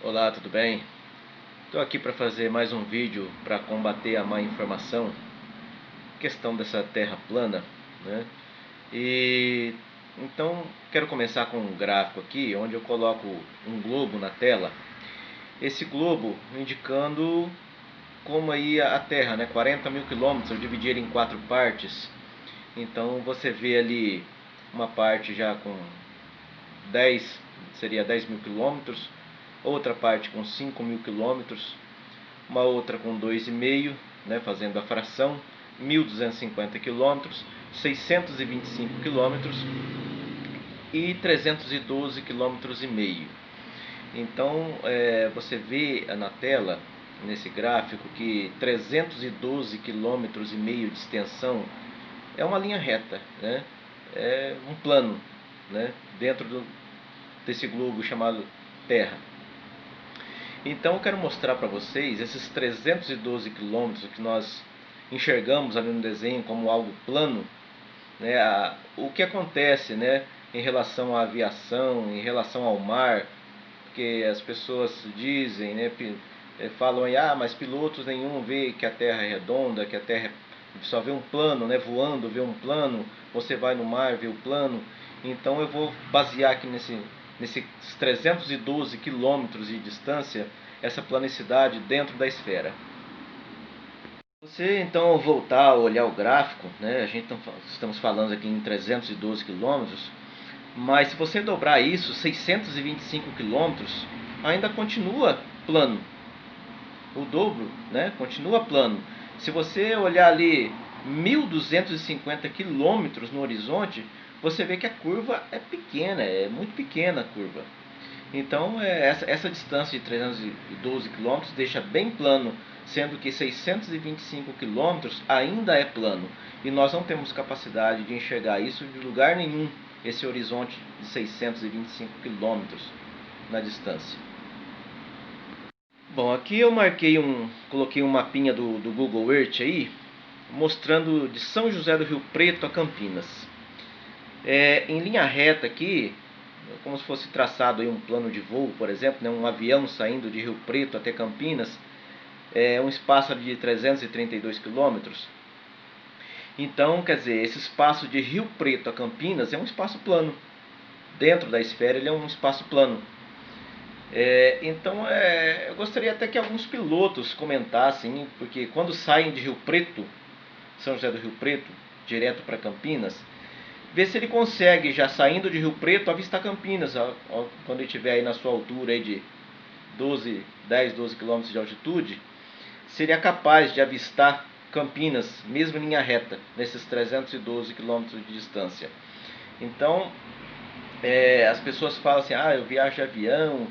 Olá, tudo bem? Estou aqui para fazer mais um vídeo para combater a má informação, questão dessa terra plana, né? E então quero começar com um gráfico aqui, onde eu coloco um globo na tela. Esse globo indicando como aí a Terra, né? 40 mil quilômetros, eu dividi ele em 4 partes. Então você vê ali uma parte já com 10, seria 10 mil quilômetros, outra parte com 5 mil quilômetros, uma outra com 2,5, né, fazendo a fração, 1.250 quilômetros, 625 quilômetros e 312 quilômetros e meio. Então você vê na tela, nesse gráfico, que 312 quilômetros e meio de extensão é uma linha reta, né? É um plano, né? Dentro desse globo chamado Terra. Então eu quero mostrar para vocês esses 312 quilômetros que nós enxergamos ali no desenho como algo plano, né? O que acontece, né, em relação à aviação, em relação ao mar, porque as pessoas dizem, né, falam aí, mas pilotos nenhum vê que a Terra é redonda, que a Terra só vê um plano, né, voando, vê um plano, você vai no mar, vê o plano. Então eu vou basear aqui nesses 312 quilômetros de distância, essa planicidade dentro da esfera. Você então voltar a olhar o gráfico, né, estamos falando aqui em 312 quilômetros, mas se você dobrar isso, 625 quilômetros, ainda continua plano. O dobro, né, continua plano. Se você olhar ali 1.250 quilômetros no horizonte, você vê que a curva é pequena, é muito pequena a curva. Então essa distância de 312 quilômetros deixa bem plano, sendo que 625 quilômetros ainda é plano. E nós não temos capacidade de enxergar isso de lugar nenhum, esse horizonte de 625 quilômetros na distância. Bom, aqui eu coloquei um mapinha do Google Earth aí, mostrando de São José do Rio Preto a Campinas. Em linha reta aqui, como se fosse traçado aí um plano de voo, por exemplo, né, um avião saindo de Rio Preto até Campinas, é um espaço de 332 quilômetros. Então, quer dizer, esse espaço de Rio Preto a Campinas é um espaço plano. Dentro da esfera ele é um espaço plano. Então eu gostaria até que alguns pilotos comentassem, porque quando saem de Rio Preto, São José do Rio Preto, direto para Campinas, ver se ele consegue, já saindo de Rio Preto, avistar Campinas, quando ele estiver aí na sua altura aí de 10, 12 quilômetros de altitude, seria capaz de avistar Campinas, mesmo em linha reta, nesses 312 quilômetros de distância. Então, as pessoas falam assim, eu viajo de avião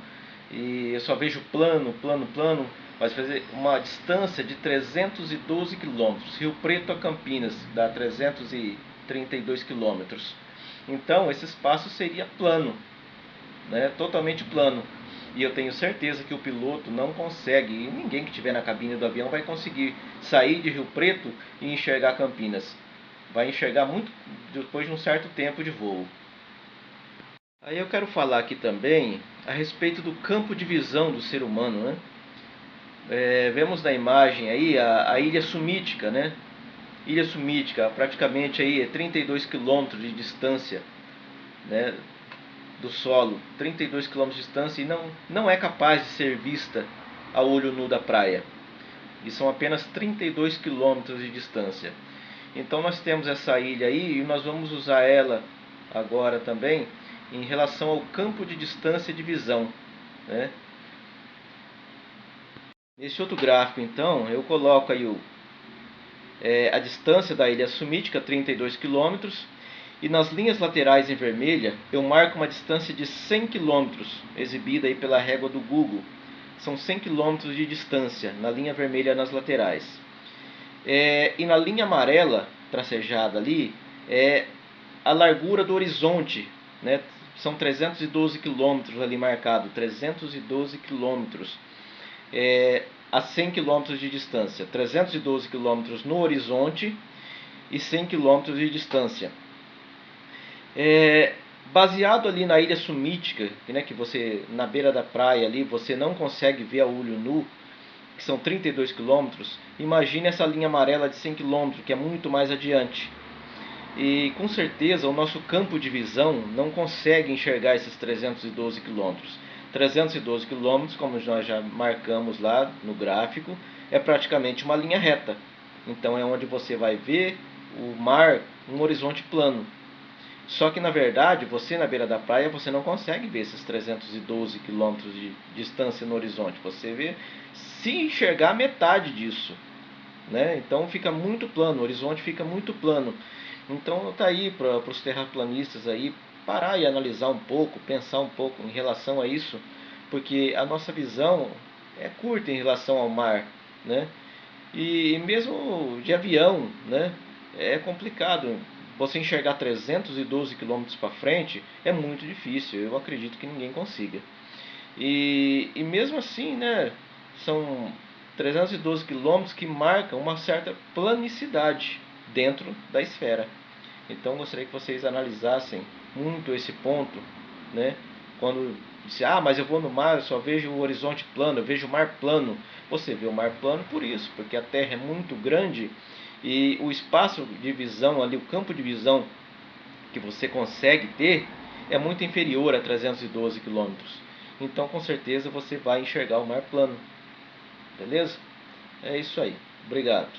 e eu só vejo plano, plano, plano, mas fazer uma distância de 312 quilômetros, Rio Preto a Campinas, dá 332 quilômetros. Então esse espaço seria plano, né, totalmente plano. E eu tenho certeza que o piloto não consegue, e ninguém que estiver na cabine do avião vai conseguir sair de Rio Preto e enxergar Campinas. Vai enxergar muito depois de um certo tempo de voo. Aí eu quero falar aqui também a respeito do campo de visão do ser humano, né? Vemos na imagem aí a ilha Sumítica, né? Ilha Sumítica, praticamente aí 32 quilômetros de distância, né, do solo, 32 quilômetros de distância, e não é capaz de ser vista a olho nu da praia. E são apenas 32 quilômetros de distância. Então nós temos essa ilha aí e nós vamos usar ela agora também em relação ao campo de distância de visão, né? Nesse outro gráfico, então, eu coloco aí a distância da ilha Sumítica, 32 quilômetros, e nas linhas laterais em vermelha eu marco uma distância de 100 quilômetros, exibida aí pela régua do Google. São 100 quilômetros de distância na linha vermelha nas laterais. E na linha amarela tracejada ali é a largura do horizonte, né? São 312 quilômetros ali marcado, 312 quilômetros a 100 quilômetros de distância, 312 quilômetros no horizonte e 100 quilômetros de distância. Baseado ali na ilha sumítica, né, que você na beira da praia ali você não consegue ver a olho nu, que são 32 quilômetros, imagine essa linha amarela de 100 quilômetros, que é muito mais adiante. E com certeza o nosso campo de visão não consegue enxergar esses 312 quilômetros. 312 quilômetros, como nós já marcamos lá no gráfico, é praticamente uma linha reta. Então é onde você vai ver o mar, um horizonte plano. Só que na verdade, você na beira da praia, você não consegue ver esses 312 quilômetros de distância no horizonte. Você vê, se enxergar, metade disso, né? Então fica muito plano, o horizonte fica muito plano. Então tá aí para os terraplanistas aí parar e analisar um pouco, pensar um pouco em relação a isso, porque a nossa visão é curta em relação ao mar, né? E mesmo de avião, né? É complicado. Você enxergar 312 quilômetros para frente é muito difícil. Eu acredito que ninguém consiga. E mesmo assim, né? São 312 quilômetros que marcam uma certa planicidade dentro da esfera. Então gostaria que vocês analisassem muito esse ponto, né? Quando disse, ah, mas eu vou no mar, eu só vejo o horizonte plano, eu vejo o mar plano. Você vê o mar plano por isso, porque a Terra é muito grande e o espaço de visão ali, o campo de visão que você consegue ter é muito inferior a 312 quilômetros. Então com certeza você vai enxergar o mar plano. Beleza? É isso aí. Obrigado.